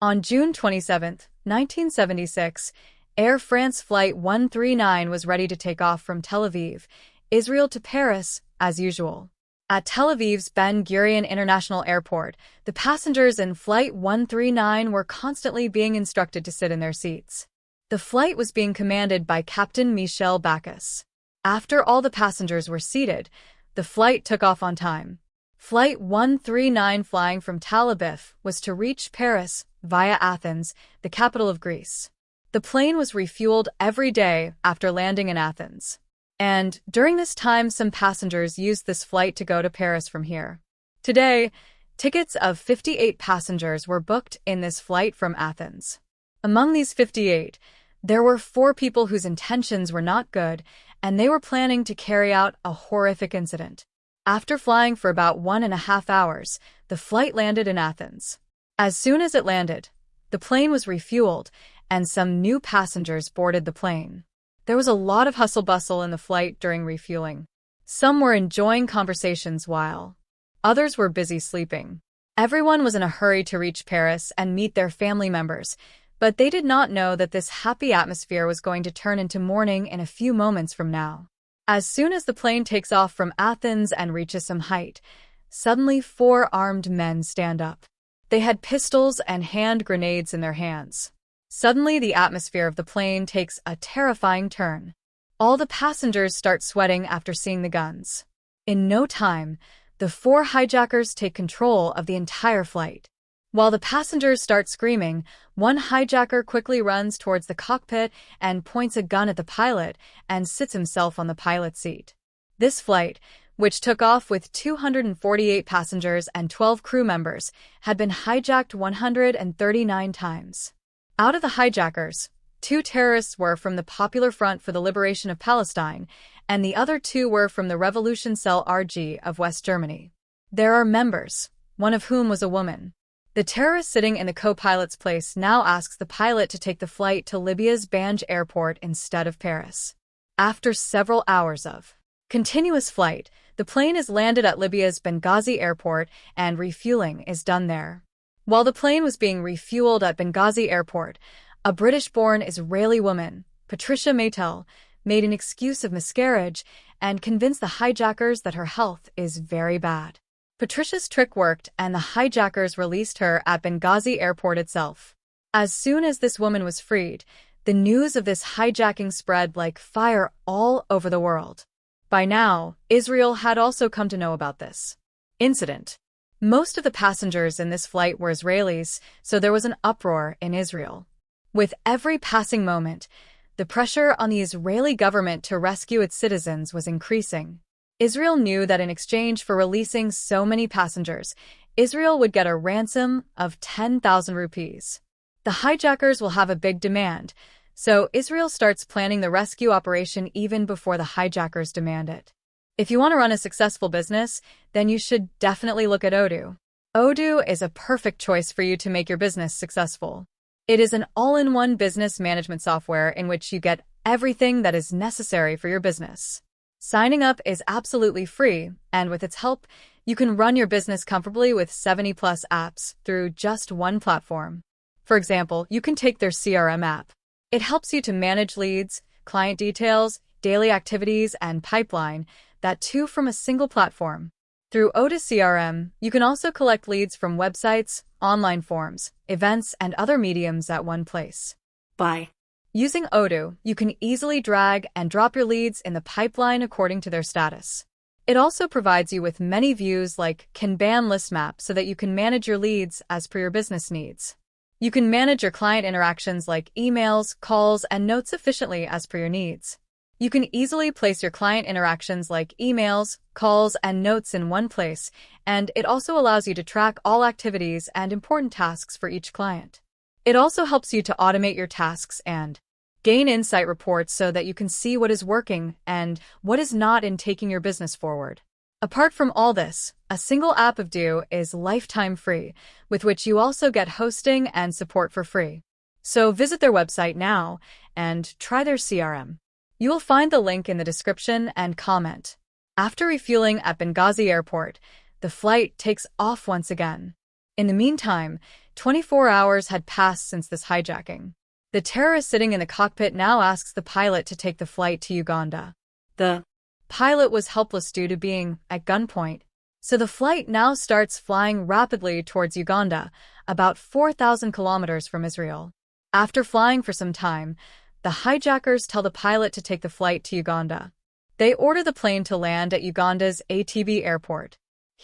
On June 27, 1976, Air France Flight 139 was ready to take off from Tel Aviv, Israel to Paris, as usual. At Tel Aviv's Ben Gurion International Airport, the passengers in Flight 139 were constantly being instructed to sit in their seats. The flight was being commanded by Captain Michel Bacchus. After all the passengers were seated, the flight took off on time. Flight 139 flying from Tel Aviv was to reach Paris via Athens, the capital of Greece. The plane was refueled every day after landing in Athens. And during this time, some passengers used this flight to go to Paris from here. Today, tickets of 58 passengers were booked in this flight from Athens. Among these 58, there were 4 people whose intentions were not good, and they were planning to carry out a horrific incident. After flying for about 1.5 hours, the flight landed in Athens. As soon as it landed, the plane was refueled, and some new passengers boarded the plane. There was a lot of hustle-bustle in the flight during refueling. Some were enjoying conversations while others were busy sleeping. Everyone was in a hurry to reach Paris and meet their family members, but they did not know that this happy atmosphere was going to turn into mourning in a few moments from now. As soon as the plane takes off from Athens and reaches some height, suddenly 4 armed men stand up. They had pistols and hand grenades in their hands. Suddenly, the atmosphere of the plane takes a terrifying turn. All the passengers start sweating after seeing the guns. In no time, the 4 hijackers take control of the entire flight. While the passengers start screaming, one hijacker quickly runs towards the cockpit and points a gun at the pilot and sits himself on the pilot's seat. This flight, which took off with 248 passengers and 12 crew members, had been hijacked 139 times. Out of the hijackers, 2 terrorists were from the Popular Front for the Liberation of Palestine, and the other 2 were from the Revolution Cell RG of West Germany. There are members, one of whom was a woman. The terrorist sitting in the co-pilot's place now asks the pilot to take the flight to Libya's Banj airport instead of Paris. After several hours of continuous flight, the plane is landed at Libya's Benghazi airport and refueling is done there. While the plane was being refueled at Benghazi airport, a British-born Israeli woman, Patricia Maytel, made an excuse of miscarriage and convinced the hijackers that her health is very bad. Patricia's trick worked and the hijackers released her at Benghazi airport itself. As soon as this woman was freed, the news of this hijacking spread like fire all over the world. By now, Israel had also come to know about this incident. Most of the passengers in this flight were Israelis, so there was an uproar in Israel. With every passing moment, the pressure on the Israeli government to rescue its citizens was increasing. Israel knew that in exchange for releasing so many passengers, Israel would get a ransom of 10,000 rupees. The hijackers will have a big demand, so Israel starts planning the rescue operation even before the hijackers demand it. If you want to run a successful business, then you should definitely look at Odoo. Odoo is a perfect choice for you to make your business successful. It is an all-in-one business management software in which you get everything that is necessary for your business. Signing up is absolutely free, and with its help, you can run your business comfortably with 70+ apps through just one platform. For example, you can take their CRM app. It helps you to manage leads, client details, daily activities, and pipeline, that too from a single platform. Through Odoo CRM, you can also collect leads from websites, online forums, events, and other mediums at one place. Bye. Using Odoo, you can easily drag and drop your leads in the pipeline according to their status. It also provides you with many views like Kanban list map so that you can manage your leads as per your business needs. You can manage your client interactions like emails, calls, and notes efficiently as per your needs. You can easily place your client interactions like emails, calls, and notes in one place, and it also allows you to track all activities and important tasks for each client. It also helps you to automate your tasks and gain insight reports so that you can see what is working and what is not in taking your business forward. Apart from all this, a single app of Odoo is lifetime free, with which you also get hosting and support for free. So visit their website now and try their CRM. You will find the link in the description and comment. After refueling at Benghazi Airport, the flight takes off once again. In the meantime, 24 hours had passed since this hijacking. The terrorist sitting in the cockpit now asks the pilot to take the flight to Uganda. The pilot was helpless due to being at gunpoint, so the flight now starts flying rapidly towards Uganda, about 4,000 kilometers from Israel. After flying for some time, the hijackers tell the pilot to take the flight to Uganda. They order the plane to land at Uganda's Entebbe airport.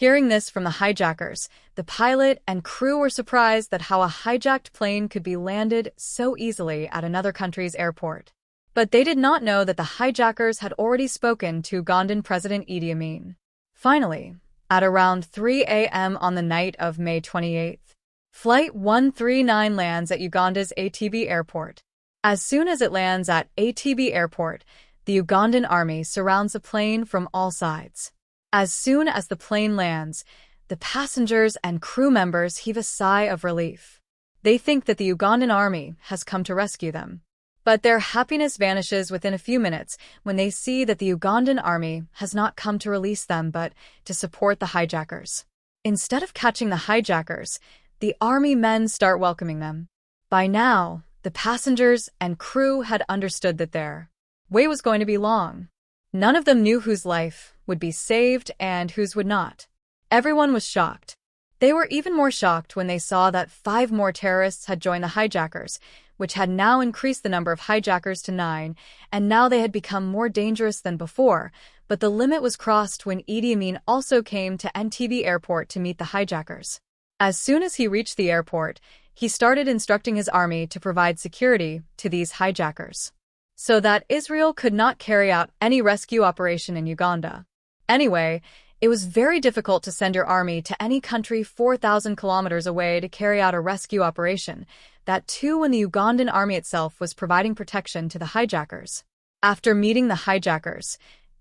Hearing this from the hijackers, the pilot and crew were surprised that how a hijacked plane could be landed so easily at another country's airport. But they did not know that the hijackers had already spoken to Ugandan President Idi Amin. Finally, at around 3 a.m. on the night of May 28th, Flight 139 lands at Uganda's Entebbe airport. As soon as it lands at Entebbe airport, the Ugandan army surrounds the plane from all sides. As soon as the plane lands, the passengers and crew members heave a sigh of relief. They think that the Ugandan army has come to rescue them. But their happiness vanishes within a few minutes when they see that the Ugandan army has not come to release them but to support the hijackers. Instead of catching the hijackers, the army men start welcoming them. By now, the passengers and crew had understood that their way was going to be long. None of them knew whose life would be saved and whose would not. Everyone was shocked. They were even more shocked when they saw that 5 more terrorists had joined the hijackers, which had now increased the number of hijackers to 9, and now they had become more dangerous than before, but the limit was crossed when Idi Amin also came to Entebbe airport to meet the hijackers. As soon as he reached the airport, he started instructing his army to provide security to these hijackers, so that Israel could not carry out any rescue operation in Uganda. Anyway, it was very difficult to send your army to any country 4,000 kilometers away to carry out a rescue operation, that too when the Ugandan army itself was providing protection to the hijackers. After meeting the hijackers,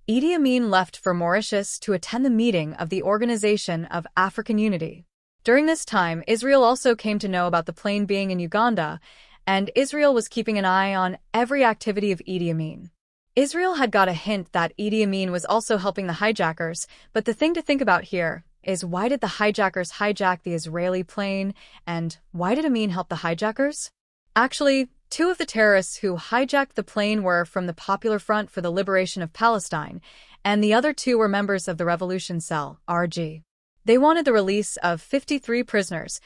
Idi Amin left for Mauritius to attend the meeting of the Organization of African Unity. During this time, Israel also came to know about the plane being in Uganda, and Israel was keeping an eye on every activity of Idi Amin. Israel had got a hint that Idi Amin was also helping the hijackers, but the thing to think about here is why did the hijackers hijack the Israeli plane, and why did Amin help the hijackers? Actually, 2 of the terrorists who hijacked the plane were from the Popular Front for the Liberation of Palestine, and the other 2 were members of the Revolution Cell, RG. They wanted the release of 53 prisoners,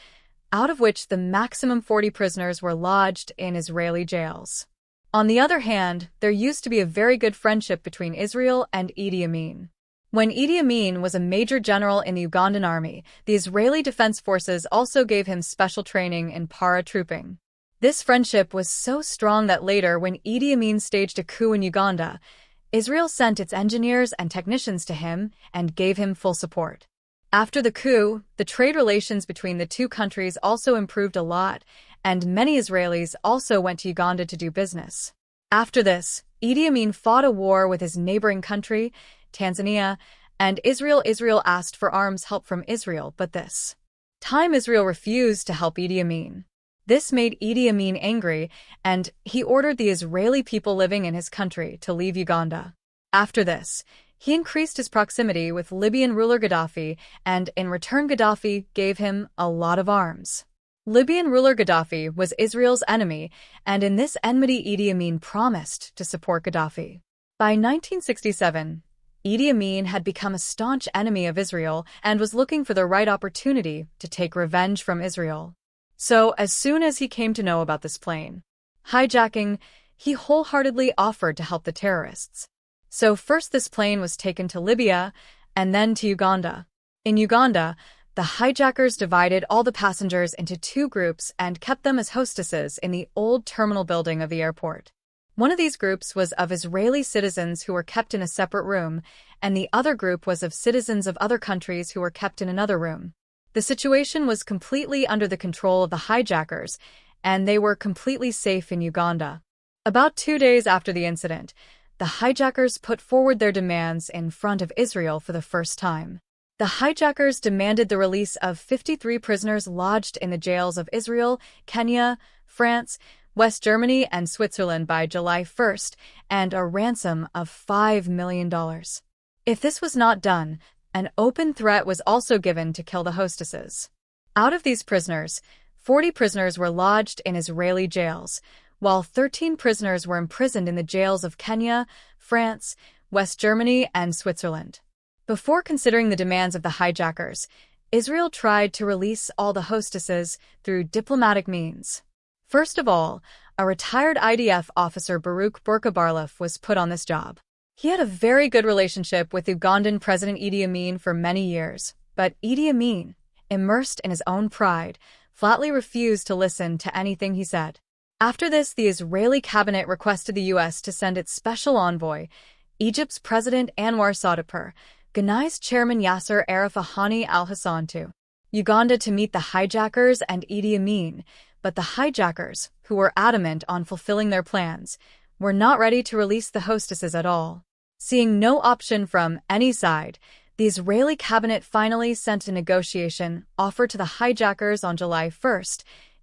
out of which the maximum 40 prisoners were lodged in Israeli jails. On the other hand, there used to be a very good friendship between Israel and Idi Amin. When Idi Amin was a major general in the Ugandan army, the Israeli Defense Forces also gave him special training in paratrooping. This friendship was so strong that later, when Idi Amin staged a coup in Uganda, Israel sent its engineers and technicians to him and gave him full support. After the coup, the trade relations between the 2 countries also improved a lot, and many Israelis also went to Uganda to do business. After this, Idi Amin fought a war with his neighboring country, Tanzania, and Israel. Israel asked for arms help from Israel, but this time Israel refused to help Idi Amin. This made Idi Amin angry, and he ordered the Israeli people living in his country to leave Uganda. After this, he increased his proximity with Libyan ruler Gaddafi, and in return Gaddafi gave him a lot of arms. Libyan ruler Gaddafi was Israel's enemy, and in this enmity Idi Amin promised to support Gaddafi. By 1967, Idi Amin had become a staunch enemy of Israel and was looking for the right opportunity to take revenge from Israel. So, as soon as he came to know about this plane hijacking, he wholeheartedly offered to help the terrorists. So first this plane was taken to Libya, and then to Uganda. In Uganda, the hijackers divided all the passengers into 2 groups and kept them as hostesses in the old terminal building of the airport. One of these groups was of Israeli citizens who were kept in a separate room, and the other group was of citizens of other countries who were kept in another room. The situation was completely under the control of the hijackers, and they were completely safe in Uganda. About 2 days after the incident, the hijackers put forward their demands in front of Israel for the first time. The hijackers demanded the release of 53 prisoners lodged in the jails of Israel, Kenya, France, West Germany, and Switzerland by July 1st, and a ransom of $5 million. If this was not done, an open threat was also given to kill the hostesses. Out of these prisoners, 40 prisoners were lodged in Israeli jails, while 13 prisoners were imprisoned in the jails of Kenya, France, West Germany, and Switzerland. Before considering the demands of the hijackers, Israel tried to release all the hostesses through diplomatic means. First of all, a retired IDF officer, Baruch Burka-Barlef, was put on this job. He had a very good relationship with Ugandan President Idi Amin for many years, but Idi Amin, immersed in his own pride, flatly refused to listen to anything he said. After this, the Israeli cabinet requested the U.S. to send its special envoy, Egypt's President Anwar Sadat, Ghana's chairman Yasser Arafat al-Hassan, to Uganda to meet the hijackers and Idi Amin, but the hijackers, who were adamant on fulfilling their plans, were not ready to release the hostesses at all. Seeing no option from any side, the Israeli cabinet finally sent a negotiation offer to the hijackers on July 1,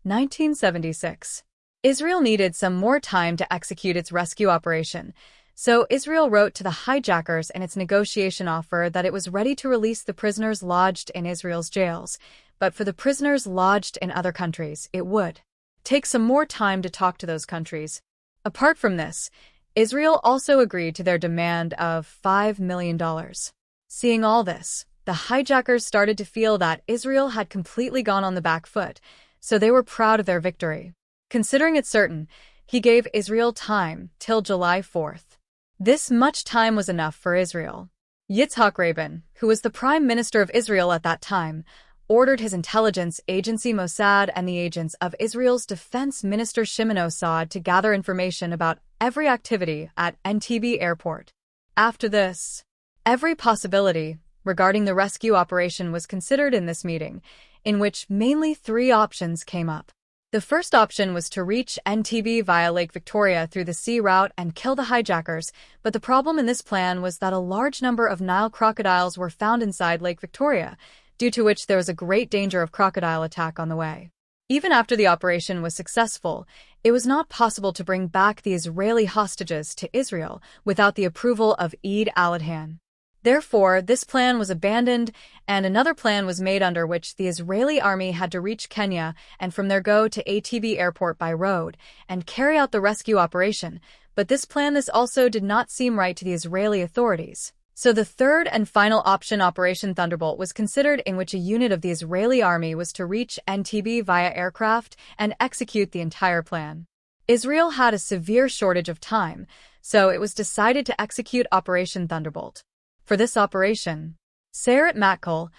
1976. Israel needed some more time to execute its rescue operation, so Israel wrote to the hijackers in its negotiation offer that it was ready to release the prisoners lodged in Israel's jails, but for the prisoners lodged in other countries, it would take some more time to talk to those countries. Apart from this, Israel also agreed to their demand of $5 million. Seeing all this, the hijackers started to feel that Israel had completely gone on the back foot, so they were proud of their victory. Considering it certain, he gave Israel time till July 4th. This much time was enough for Israel. Yitzhak Rabin, who was the Prime Minister of Israel at that time, ordered his intelligence agency Mossad and the agents of Israel's Defense Minister Shimon Mossad to gather information about every activity at Entebbe Airport. After this, every possibility regarding the rescue operation was considered in this meeting, in which mainly 3 options came up. The first option was to reach Entebbe via Lake Victoria through the sea route and kill the hijackers, but the problem in this plan was that a large number of Nile crocodiles were found inside Lake Victoria, due to which there was a great danger of crocodile attack on the way. Even after the operation was successful, it was not possible to bring back the Israeli hostages to Israel without the approval of Eid al-Adhan. Therefore, this plan was abandoned, and another plan was made under which the Israeli army had to reach Kenya and from there go to Entebbe Airport by road and carry out the rescue operation, but this also did not seem right to the Israeli authorities. So the third and final option, Operation Thunderbolt, was considered, in which a unit of the Israeli army was to reach Entebbe via aircraft and execute the entire plan. Israel had a severe shortage of time, so it was decided to execute Operation Thunderbolt. For this operation, Sayeret Matkal,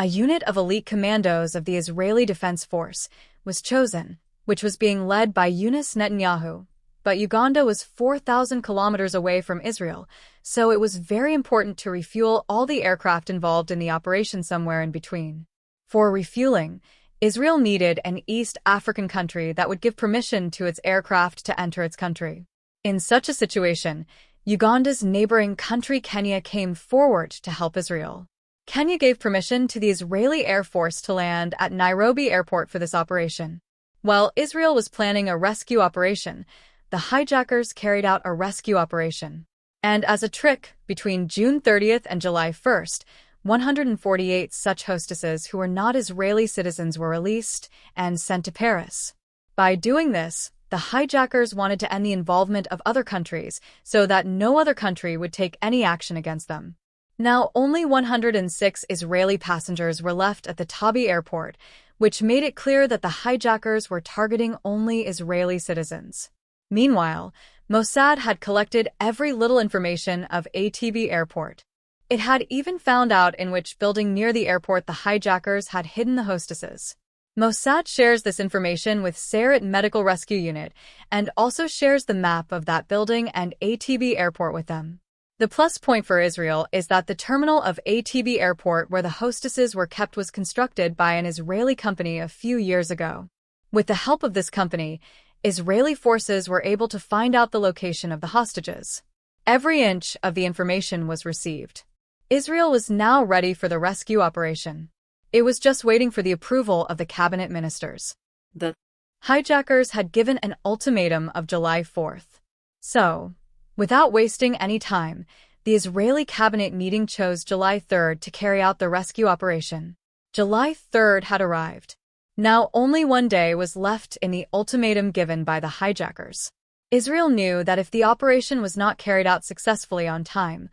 a unit of elite commandos of the Israeli Defense Force, was chosen, which was being led by Yunus Netanyahu. But Uganda was 4,000 kilometers away from Israel, so it was very important to refuel all the aircraft involved in the operation somewhere in between. For refueling, Israel needed an East African country that would give permission to its aircraft to enter its country. In such a situation, Uganda's neighboring country Kenya came forward to help Israel. Kenya gave permission to the Israeli Air Force to land at Nairobi Airport for this operation. While Israel was planning a rescue operation, the hijackers carried out a rescue operation. And as a trick, between June 30th and July 1st, 148 such hostesses who were not Israeli citizens were released and sent to Paris. By doing this, the hijackers wanted to end the involvement of other countries so that no other country would take any action against them. Now, only 106 Israeli passengers were left at the Entebbe Airport, which made it clear that the hijackers were targeting only Israeli citizens. Meanwhile, Mossad had collected every little information of Entebbe Airport. It had even found out in which building near the airport the hijackers had hidden the hostesses. Mossad shares this information with Sayeret Medical Rescue Unit and also shares the map of that building and Entebbe Airport with them. The plus point for Israel is that the terminal of Entebbe Airport where the hostesses were kept was constructed by an Israeli company a few years ago. With the help of this company, Israeli forces were able to find out the location of the hostages. Every inch of the information was received. Israel was now ready for the rescue operation. It was just waiting for the approval of the cabinet ministers. The hijackers had given an ultimatum of July 4th. So, without wasting any time, the Israeli cabinet meeting chose July 3rd to carry out the rescue operation. July 3rd had arrived. Now only one day was left in the ultimatum given by the hijackers. Israel knew that if the operation was not carried out successfully on time,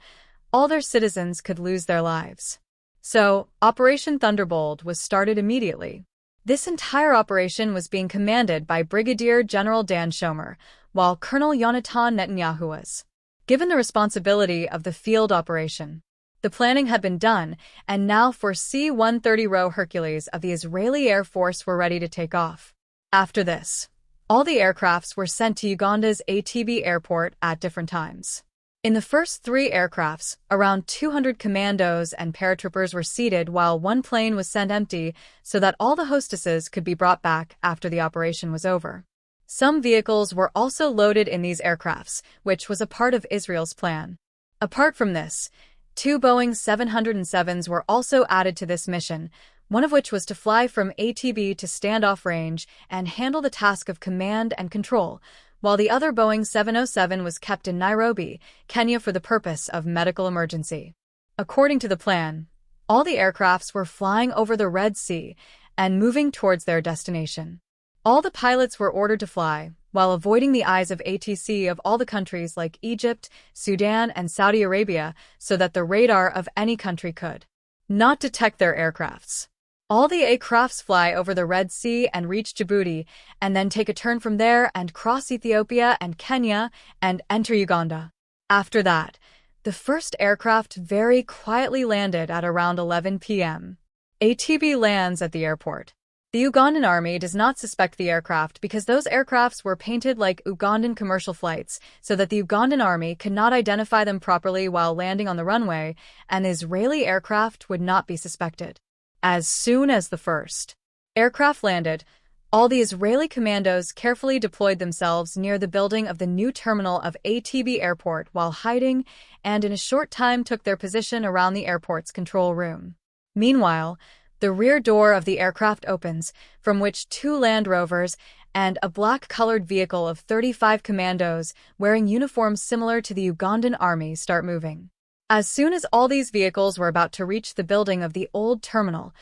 all their citizens could lose their lives. So, Operation Thunderbolt was started immediately. This entire operation was being commanded by Brigadier General Dan Shomer, while Colonel Yonatan Netanyahu was given the responsibility of the field operation. The planning had been done, and now for C-130 Hercules of the Israeli Air Force were ready to take off. After this, all the aircrafts were sent to Uganda's Entebbe airport at different times. In the first 3 aircrafts, around 200 commandos and paratroopers were seated while one plane was sent empty so that all the hostesses could be brought back after the operation was over. Some vehicles were also loaded in these aircrafts, which was a part of Israel's plan. Apart from this, 2 Boeing 707s were also added to this mission, one of which was to fly from Entebbe to standoff range and handle the task of command and control, while the other Boeing 707 was kept in Nairobi, Kenya for the purpose of medical emergency. According to the plan, all the aircrafts were flying over the Red Sea and moving towards their destination. All the pilots were ordered to fly, while avoiding the eyes of ATC of all the countries like Egypt, Sudan, and Saudi Arabia so that the radar of any country could not detect their aircrafts. All the aircrafts fly over the Red Sea and reach Djibouti, and then take a turn from there and cross Ethiopia and Kenya and enter Uganda. After that, the first aircraft very quietly landed at around 11 p.m. Entebbe lands at the airport. The Ugandan army does not suspect the aircraft because those aircrafts were painted like Ugandan commercial flights so that the Ugandan army could not identify them properly while landing on the runway, and the Israeli aircraft would not be suspected. As soon as the first aircraft landed, all the Israeli commandos carefully deployed themselves near the building of the new terminal of Entebbe Airport while hiding, and in a short time took their position around the airport's control room. Meanwhile, the rear door of the aircraft opens, from which 2 Land Rovers and a black-colored vehicle of 35 commandos wearing uniforms similar to the Ugandan army start moving. As soon as all these vehicles were about to reach the building of the old terminal,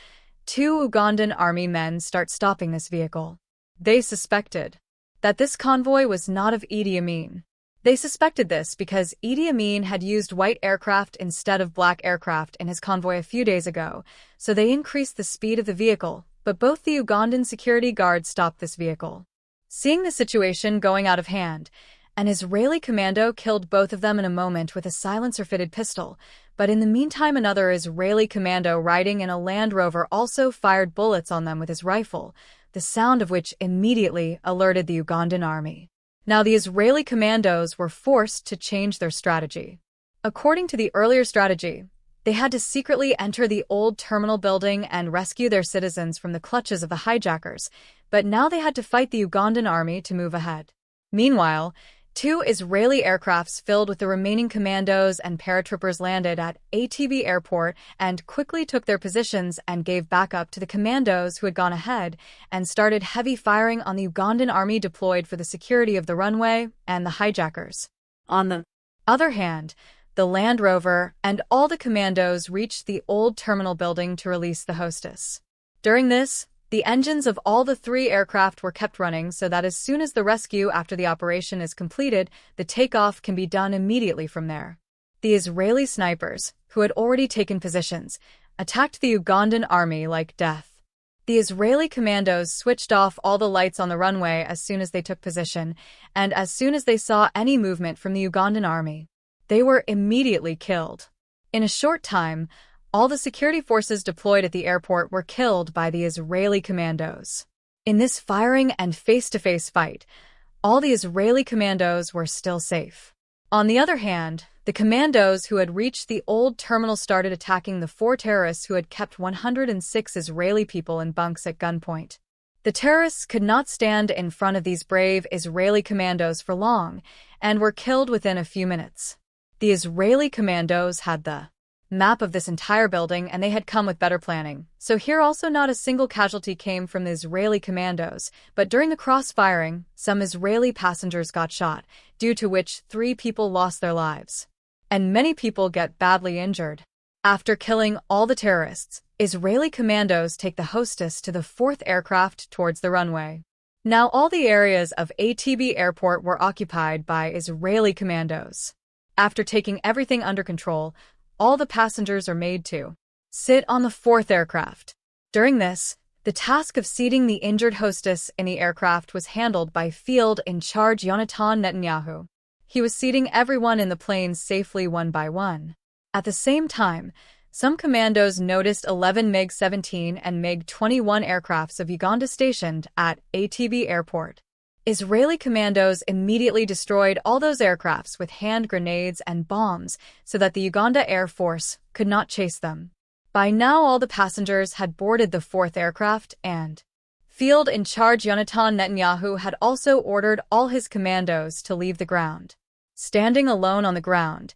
2 Ugandan army men start stopping this vehicle. They suspected that this convoy was not of Idi Amin. They suspected this because Idi Amin had used white aircraft instead of black aircraft in his convoy a few days ago, so they increased the speed of the vehicle, but both the Ugandan security guards stopped this vehicle. Seeing the situation going out of hand, an Israeli commando killed both of them in a moment with a silencer-fitted pistol, but in the meantime another Israeli commando riding in a Land Rover also fired bullets on them with his rifle, the sound of which immediately alerted the Ugandan army. Now the Israeli commandos were forced to change their strategy. According to the earlier strategy, they had to secretly enter the old terminal building and rescue their citizens from the clutches of the hijackers, but now they had to fight the Ugandan army to move ahead. Meanwhile, 2 Israeli aircrafts filled with the remaining commandos and paratroopers landed at Entebbe Airport and quickly took their positions and gave backup to the commandos who had gone ahead and started heavy firing on the Ugandan army deployed for the security of the runway and the hijackers. On the other hand, the Land Rover and all the commandos reached the old terminal building to release the hostess. During this, the engines of all the 3 aircraft were kept running so that as soon as the rescue after the operation is completed, the takeoff can be done immediately from there. The Israeli snipers, who had already taken positions, attacked the Ugandan army like death. The Israeli commandos switched off all the lights on the runway as soon as they took position, and as soon as they saw any movement from the Ugandan army, they were immediately killed. In a short time, all the security forces deployed at the airport were killed by the Israeli commandos. In this firing and face-to-face fight, all the Israeli commandos were still safe. On the other hand, the commandos who had reached the old terminal started attacking the 4 terrorists who had kept 106 Israeli people in bunks at gunpoint. The terrorists could not stand in front of these brave Israeli commandos for long and were killed within a few minutes. The Israeli commandos had the map of this entire building and they had come with better planning. So here also not a single casualty came from the Israeli commandos, but during the cross-firing, some Israeli passengers got shot, due to which 3 people lost their lives. And many people get badly injured. After killing all the terrorists, Israeli commandos take the hostess to the fourth aircraft towards the runway. Now all the areas of Entebbe airport were occupied by Israeli commandos. After taking everything under control, all the passengers are made to sit on the fourth aircraft. During this, the task of seating the injured hostess in the aircraft was handled by Field in Charge Yonatan Netanyahu. He was seating everyone in the planes safely one by one. At the same time, some commandos noticed 11 MiG-17 and MiG-21 aircrafts of Uganda stationed at Entebbe airport. Israeli commandos immediately destroyed all those aircrafts with hand grenades and bombs so that the Uganda Air Force could not chase them. By now all the passengers had boarded the fourth aircraft and Field in Charge Yonatan Netanyahu had also ordered all his commandos to leave the ground. Standing alone on the ground,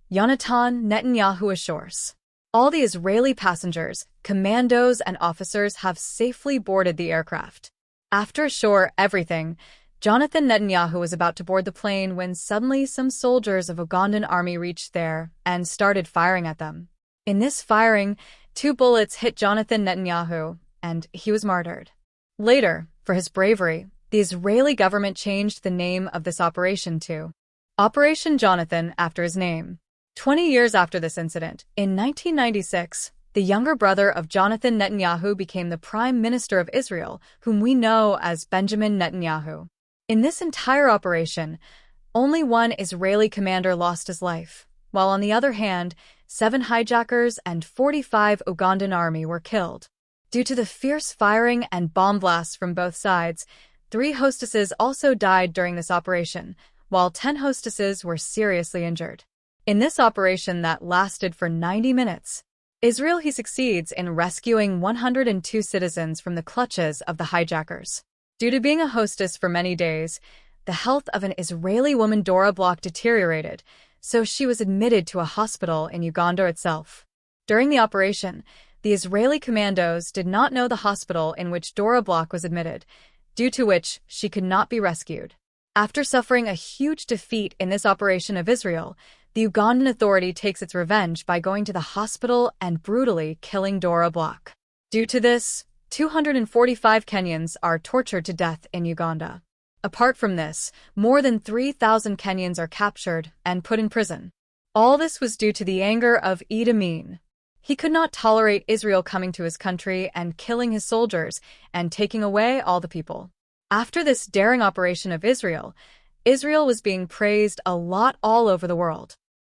Yonatan Netanyahu assures all the Israeli passengers, commandos, and officers have safely boarded the aircraft. After assuring everything, Jonathan Netanyahu was about to board the plane when suddenly some soldiers of Ugandan army reached there and started firing at them. In this firing, 2 bullets hit Jonathan Netanyahu, and he was martyred. Later, for his bravery, the Israeli government changed the name of this operation to Operation Jonathan after his name. 20 years after this incident, in 1996, the younger brother of Jonathan Netanyahu became the Prime Minister of Israel, whom we know as Benjamin Netanyahu. In this entire operation, only one Israeli commander lost his life, while on the other hand, 7 hijackers and 45 Ugandan army were killed. Due to the fierce firing and bomb blasts from both sides, 3 hostesses also died during this operation, while 10 hostesses were seriously injured. In this operation that lasted for 90 minutes, Israel succeeds in rescuing 102 citizens from the clutches of the hijackers. Due to being a hostess for many days, the health of an Israeli woman Dora Bloch deteriorated, so she was admitted to a hospital in Uganda itself. During the operation, the Israeli commandos did not know the hospital in which Dora Bloch was admitted, due to which she could not be rescued. After suffering a huge defeat in this operation of Israel, the Ugandan authority takes its revenge by going to the hospital and brutally killing Dora Bloch. Due to this, 245 Kenyans are tortured to death in Uganda. Apart from this, more than 3,000 Kenyans are captured and put in prison. All this was due to the anger of Idi Amin. He could not tolerate Israel coming to his country and killing his soldiers and taking away all the people. After this daring operation of Israel was being praised a lot all over the world.